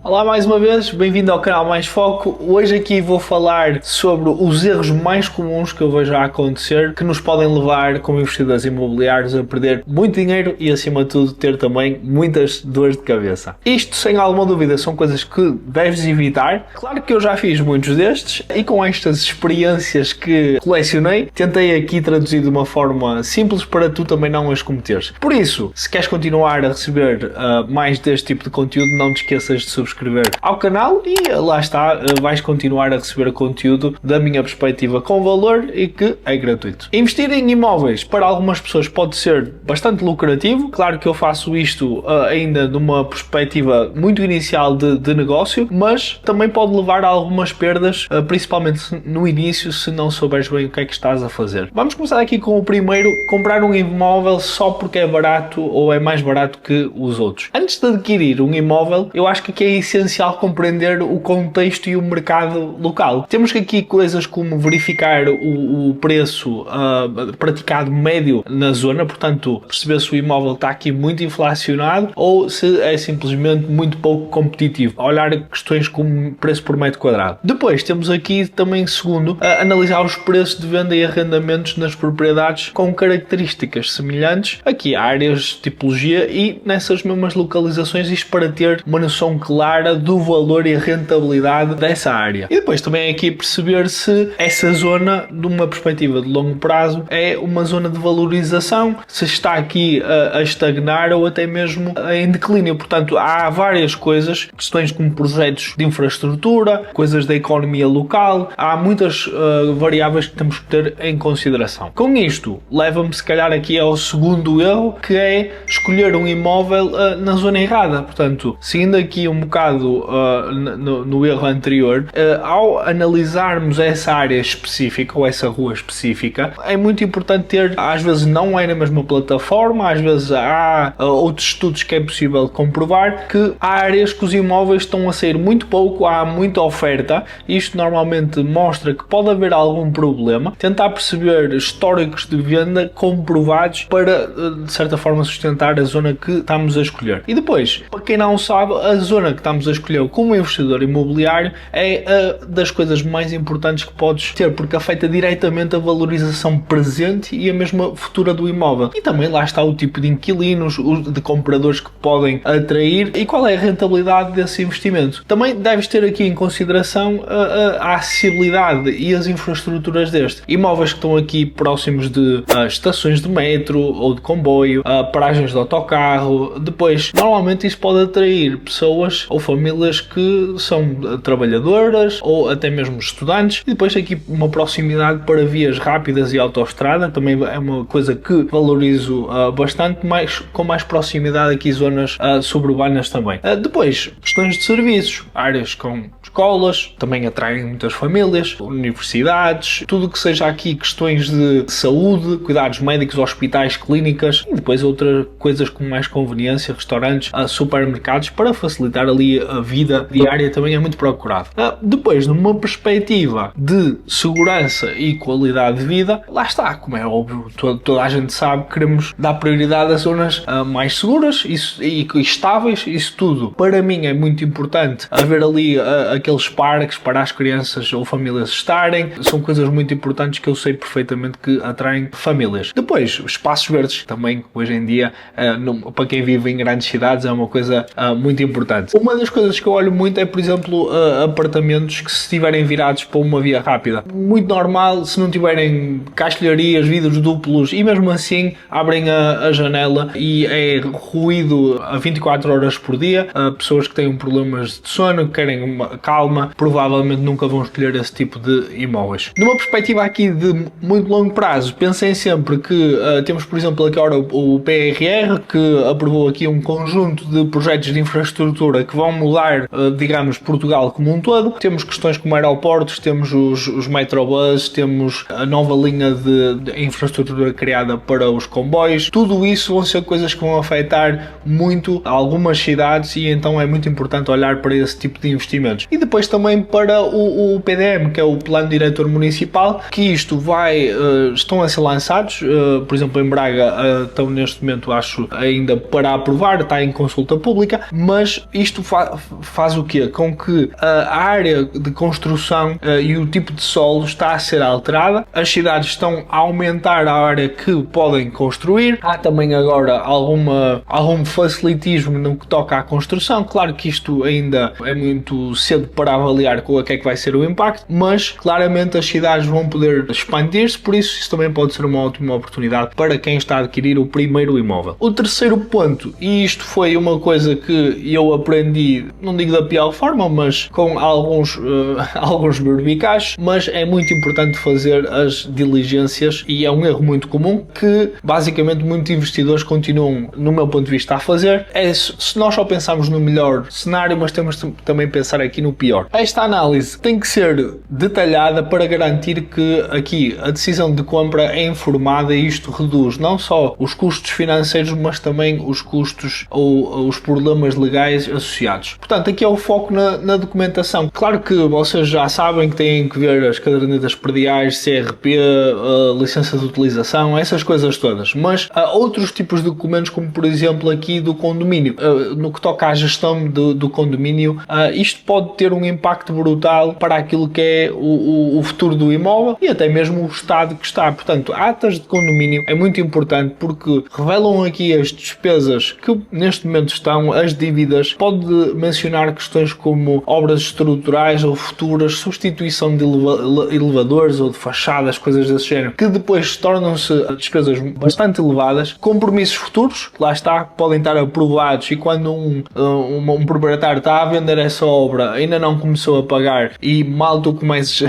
Olá mais uma vez, bem-vindo ao canal Mais Foco. Hoje aqui vou falar sobre os erros mais comuns que eu vejo a acontecer, que nos podem levar como investidores imobiliários a perder muito dinheiro e acima de tudo ter também muitas dores de cabeça. Isto sem alguma dúvida são coisas que deves evitar. Claro que eu já fiz muitos destes e com estas experiências que colecionei, tentei aqui traduzir de uma forma simples para tu também não as cometeres. Por isso, se queres continuar a receber mais deste tipo de conteúdo, não te esqueças de subscrever ao canal e lá está, vais continuar a receber conteúdo da minha perspectiva com valor e que é gratuito. Investir em imóveis para algumas pessoas pode ser bastante lucrativo. Claro que eu faço isto ainda numa perspectiva muito inicial de negócio, mas também pode levar a algumas perdas, principalmente no início, se não souberes bem o que é que estás a fazer. Vamos começar aqui com o primeiro: comprar um imóvel só porque é barato ou é mais barato que os outros. Antes de adquirir um imóvel, eu acho que aqui é essencial compreender o contexto e o mercado local. Temos aqui coisas como verificar o preço praticado médio na zona, portanto, perceber se o imóvel está aqui muito inflacionado ou se é simplesmente muito pouco competitivo. Olhar questões como preço por metro quadrado. Depois temos aqui também, segundo, analisar os preços de venda e arrendamentos nas propriedades com características semelhantes aqui a áreas, tipologia e nessas mesmas localizações, isto para ter uma noção clara do valor e a rentabilidade dessa área. E depois também é aqui perceber se essa zona, de uma perspectiva de longo prazo, é uma zona de valorização, se está aqui a estagnar ou até mesmo em declínio. Portanto, há várias coisas, questões como projetos de infraestrutura, coisas da economia local, há muitas variáveis que temos que ter em consideração. Com isto, leva-me se calhar aqui ao segundo erro, que é escolher um imóvel na zona errada. Portanto, seguindo aqui um bocado no erro anterior, ao analisarmos essa área específica ou essa rua específica, é muito importante ter, às vezes não é na mesma plataforma, às vezes há outros estudos que é possível comprovar que há áreas que os imóveis estão a sair muito pouco, há muita oferta. Isto normalmente mostra que pode haver algum problema. Tentar perceber históricos de venda comprovados para, de certa forma, sustentar a zona que estamos a escolher. E depois, para quem não sabe, a zona que estamos a escolher como investidor imobiliário é das coisas mais importantes que podes ter, porque afeta diretamente a valorização presente e a mesma futura do imóvel. E também lá está o tipo de inquilinos, de compradores que podem atrair e qual é a rentabilidade desse investimento. Também deves ter aqui em consideração a acessibilidade e as infraestruturas deste. Imóveis que estão aqui próximos de estações de metro ou de comboio, paragens de autocarro. Depois, normalmente isso pode atrair pessoas ou famílias que são trabalhadoras ou até mesmo estudantes. E depois aqui uma proximidade para vias rápidas e autoestrada, também é uma coisa que valorizo bastante, com mais proximidade aqui zonas suburbanas também. Depois, questões de serviços, áreas com escolas, também atraem muitas famílias, universidades, tudo que seja aqui questões de saúde, cuidados médicos, hospitais, clínicas e depois outras coisas com mais conveniência, restaurantes, supermercados, para facilitar ali a vida diária, também é muito procurado. Depois, numa perspectiva de segurança e qualidade de vida, lá está, como é óbvio, toda a gente sabe que queremos dar prioridade a zonas mais seguras e estáveis. Isso tudo, para mim, é muito importante. Haver ali aqueles parques para as crianças ou famílias estarem, são coisas muito importantes que eu sei perfeitamente que atraem famílias. Depois, os espaços verdes, também hoje em dia, para quem vive em grandes cidades, é uma coisa muito importante. Uma das coisas que eu olho muito é, por exemplo, apartamentos que se estiverem virados para uma via rápida. Muito normal, se não tiverem castelharias, vidros duplos e mesmo assim abrem a janela e é ruído a 24 horas por dia. Pessoas que têm problemas de sono, que querem uma calma, provavelmente nunca vão escolher esse tipo de imóveis. Numa perspectiva aqui de muito longo prazo, pensem sempre que temos, por exemplo, aqui agora o PRR, que aprovou aqui um conjunto de projetos de infraestrutura que vão mudar, digamos, Portugal como um todo. Temos questões como aeroportos, temos os metrobus, temos a nova linha de infraestrutura criada para os comboios. Tudo isso vão ser coisas que vão afetar muito algumas cidades e então é muito importante olhar para esse tipo de investimentos. E depois também para o PDM, que é o Plano Diretor Municipal, que isto estão a ser lançados, por exemplo em Braga estão neste momento, acho, ainda para aprovar, está em consulta pública, mas isto faz o quê? Com que a área de construção e o tipo de solo está a ser alterada, as cidades estão a aumentar a área que podem construir, há também agora algum facilitismo no que toca à construção. Claro que isto ainda é muito cedo para avaliar qual é que vai ser o impacto, mas claramente as cidades vão poder expandir-se, por isso também pode ser uma ótima oportunidade para quem está a adquirir o primeiro imóvel. O terceiro ponto, e isto foi uma coisa que eu aprendi, não digo da pior forma, mas com alguns berbicachos, mas é muito importante fazer as diligências e é um erro muito comum que basicamente muitos investidores continuam, no meu ponto de vista, a fazer. É se nós só pensarmos no melhor cenário, mas temos também pensar aqui no pior. Esta análise tem que ser detalhada para garantir que aqui a decisão de compra é informada e isto reduz não só os custos financeiros, mas também os custos ou os problemas legais associados. Portanto, aqui é o foco na documentação. Claro que vocês já sabem que têm que ver as cadernetas prediais, CRP, licença de utilização, essas coisas todas, mas há outros tipos de documentos, como por exemplo aqui do condomínio. No que toca à gestão do condomínio, isto pode ter um impacto brutal para aquilo que é o futuro do imóvel e até mesmo o estado que está. Portanto, atas de condomínio é muito importante porque revelam aqui as despesas que neste momento estão, as dívidas, pode mencionar questões como obras estruturais ou futuras, substituição de elevadores ou de fachadas, coisas desse género, que depois tornam-se despesas bastante elevadas, compromissos futuros, que lá está, podem estar aprovados e quando um proprietário está a vender essa obra, ainda não começou a pagar e mal tu comeces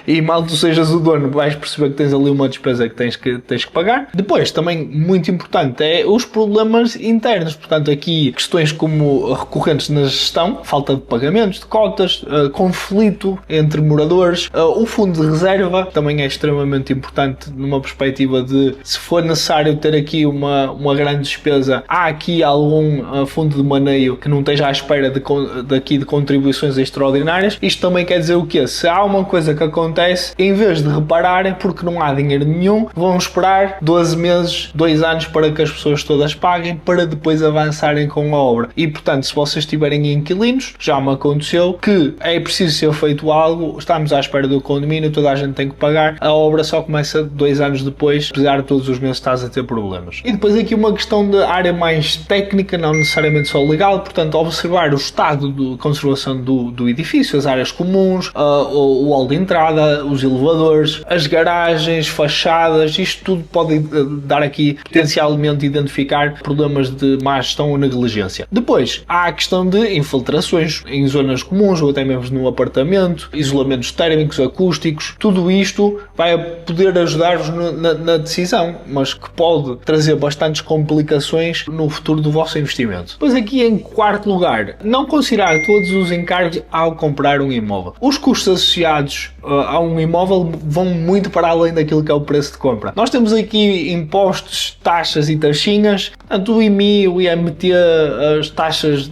e mal tu sejas o dono, vais perceber que tens ali uma despesa que tens que pagar. Depois, também muito importante, é os problemas internos, portanto aqui questões como recorrentes na gestão, falta de pagamentos, de cotas, conflito entre moradores, o fundo de reserva também é extremamente importante numa perspectiva de se for necessário ter aqui uma grande despesa, há aqui algum fundo de maneio que não esteja à espera de contribuições extraordinárias. Isto também quer dizer o quê? Se há uma coisa que acontece, em vez de repararem porque não há dinheiro nenhum, vão esperar 12 meses, 2 anos para que as pessoas todas paguem para depois avançarem com a obra. E portanto, se vocês tiverem inquilinos, já me aconteceu que é preciso ser feito algo, estamos à espera do condomínio, toda a gente tem que pagar, a obra só começa 2 anos depois, apesar de todos os meses estás a ter problemas. E depois aqui uma questão de área mais técnica, não necessariamente só legal, portanto observar o estado de conservação do edifício, as áreas comuns, o hall de entrada, os elevadores, as garagens, fachadas, isto tudo pode dar aqui potencialmente identificar problemas de má gestão ou negligência. Depois há a questão de infiltrações em zonas comuns ou até mesmo no apartamento, isolamentos térmicos, acústicos, tudo isto vai poder ajudar-vos na decisão, mas que pode trazer bastantes complicações no futuro do vosso investimento. Depois aqui em quarto lugar, não considerar todos os encargos ao comprar um imóvel. Os custos associados a um imóvel vão muito para além daquilo que é o preço de compra. Nós temos aqui impostos, taxas e taxinhas, tanto o IMI, o IMT, as taxas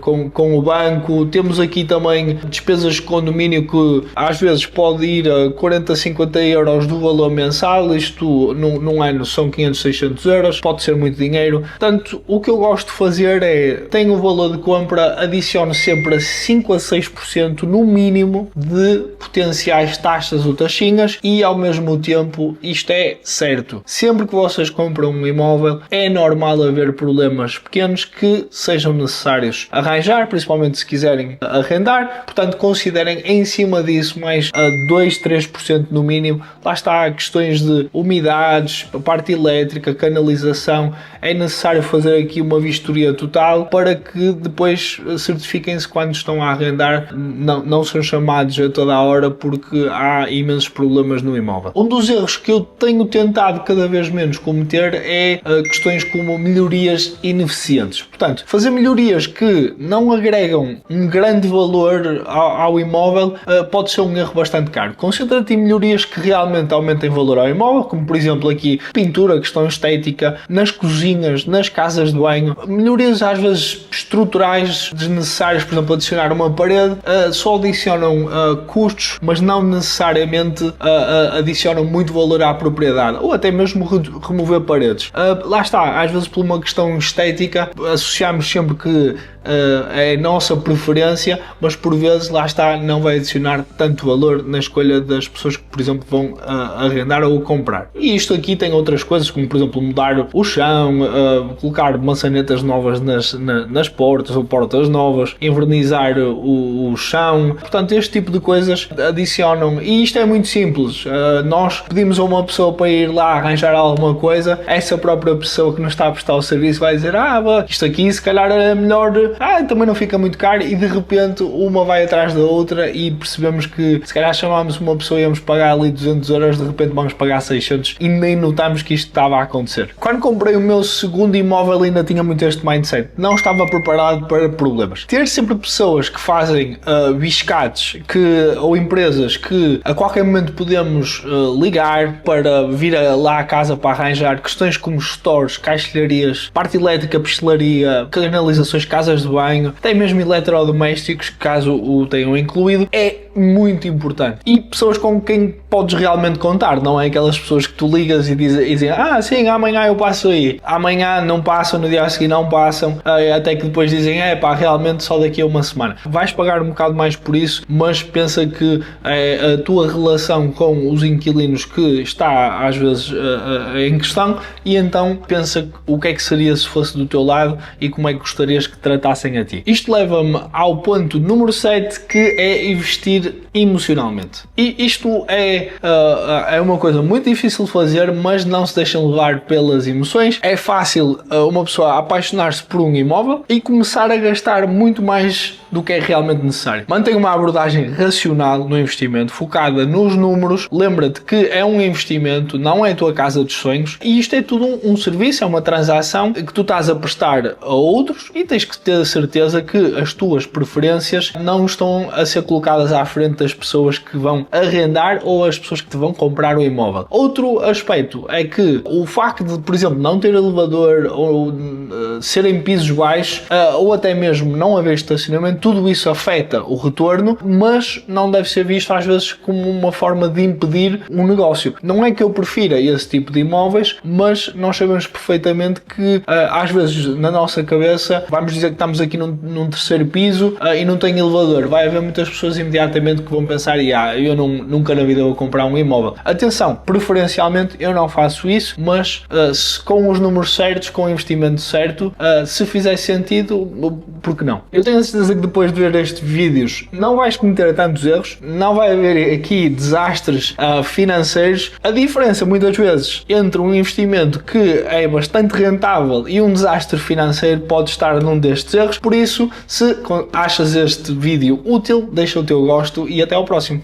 com o banco, temos aqui também despesas de condomínio que às vezes pode ir a 40, 50 euros do valor mensal, isto num ano são 500, 600 euros, pode ser muito dinheiro. Portanto, o que eu gosto de fazer é, tenho o valor de compra, adiciono sempre a 5 a 6% no mínimo de potenciais taxas ou taxinhas e ao mesmo tempo isto é certo. Sempre que vocês compram um imóvel é normal haver problemas pequenos que sejam necessários arranjar, principalmente se quiserem arrendar, portanto considerem em cima disso mais a 2, 3% no mínimo. Lá está, questões de umidades, a parte elétrica, canalização, é necessário fazer aqui uma vistoria total para que depois certifiquem-se quando estão a arrendar, não são chamados a toda a hora porque há imensos problemas no imóvel. Um dos erros que eu tenho tentado cada vez menos cometer é questões como melhorias ineficientes. Portanto, fazer melhorias que não agregam um grande valor ao imóvel pode ser um erro bastante caro. Concentra-te em melhorias que realmente aumentem valor ao imóvel, como por exemplo aqui pintura, questão estética, nas cozinhas, nas casas de banho, melhorias às vezes estruturais desnecessárias, por exemplo adicionar uma parede, só adicionam custos, mas não necessariamente adicionam muito valor à propriedade, ou até mesmo remover paredes. Lá está, às vezes por uma questão estética, associamos sempre que é a nossa preferência, mas por vezes, lá está, não vai adicionar tanto valor na escolha das pessoas que, por exemplo, vão arrendar ou comprar. E isto aqui tem outras coisas, como por exemplo mudar o chão, colocar maçanetas novas nas portas ou portas novas, envernizar o chão. Portanto, este tipo de coisas adicionam, e isto é muito simples. Nós pedimos a uma pessoa para ir lá arranjar alguma coisa, essa própria pessoa que nos está a prestar o serviço vai dizer: isto aqui se calhar era melhor, também não fica muito caro, e de repente uma vai atrás da outra e percebemos que se calhar chamámos uma pessoa e íamos pagar ali 200 euros, de repente vamos pagar 600 e nem notámos que isto estava a acontecer. Quando comprei o meu segundo imóvel ainda tinha muito este mindset, não estava preparado para problemas. Ter sempre pessoas que fazem biscates, ou empresas que a qualquer momento podemos ligar para vir lá à casa para arranjar questões como stores, caixilharias, parte elétrica, pastelaria, canalizações, casas de banho, até mesmo eletrodomésticos, caso o tenham incluído, é muito importante. E pessoas com quem podes realmente contar, não é aquelas pessoas que tu ligas e dizem: sim, amanhã eu passo aí, amanhã não passam, no dia a seguir não passam, até que depois dizem: realmente só daqui a uma semana. Vais pagar um bocado mais por isso, mas pensa que a tua relação com os inquilinos que está às vezes em questão, e então pensa o que é que seria se fosse do teu lado e como é que gostarias que tratassem a ti. Isto leva-me ao ponto número 7, que é investir emocionalmente. E isto é uma coisa muito difícil de fazer, mas não se deixem levar pelas emoções. É fácil uma pessoa apaixonar-se por um imóvel e começar a gastar muito mais do que é realmente necessário. Mantenha uma abordagem racional no investimento, focada nos números. Lembra-te que é um investimento, não é a tua casa dos sonhos, e isto é tudo um serviço, é uma transação que tu estás a prestar a outros, e tens que ter a certeza que as tuas preferências não estão a ser colocadas à frente das pessoas que vão arrendar ou as pessoas que te vão comprar o imóvel. Outro aspecto é que o facto de, por exemplo, não ter elevador ou ser em pisos baixos, ou até mesmo não haver estacionamento, tudo isso afeta o retorno, mas não deve ser visto às vezes como uma forma de impedir um negócio. Não é que eu prefira esse tipo de imóveis, mas nós sabemos perfeitamente que às vezes na nossa cabeça, vamos dizer que estamos aqui num terceiro piso e não tem elevador, vai haver muitas pessoas imediatamente que vão pensar: eu nunca na vida vou comprar um imóvel. Atenção, preferencialmente eu não faço isso, mas com os números certos, com o investimento certo, se fizer sentido, por que não? Eu tenho a certeza que depois de ver estes vídeos não vais cometer tantos erros, não vai haver aqui desastres financeiros. A diferença muitas vezes entre um investimento que é bastante rentável e um desastre financeiro pode estar num destes erros. Por isso, se achas este vídeo útil, deixa o teu gosto e até ao próximo.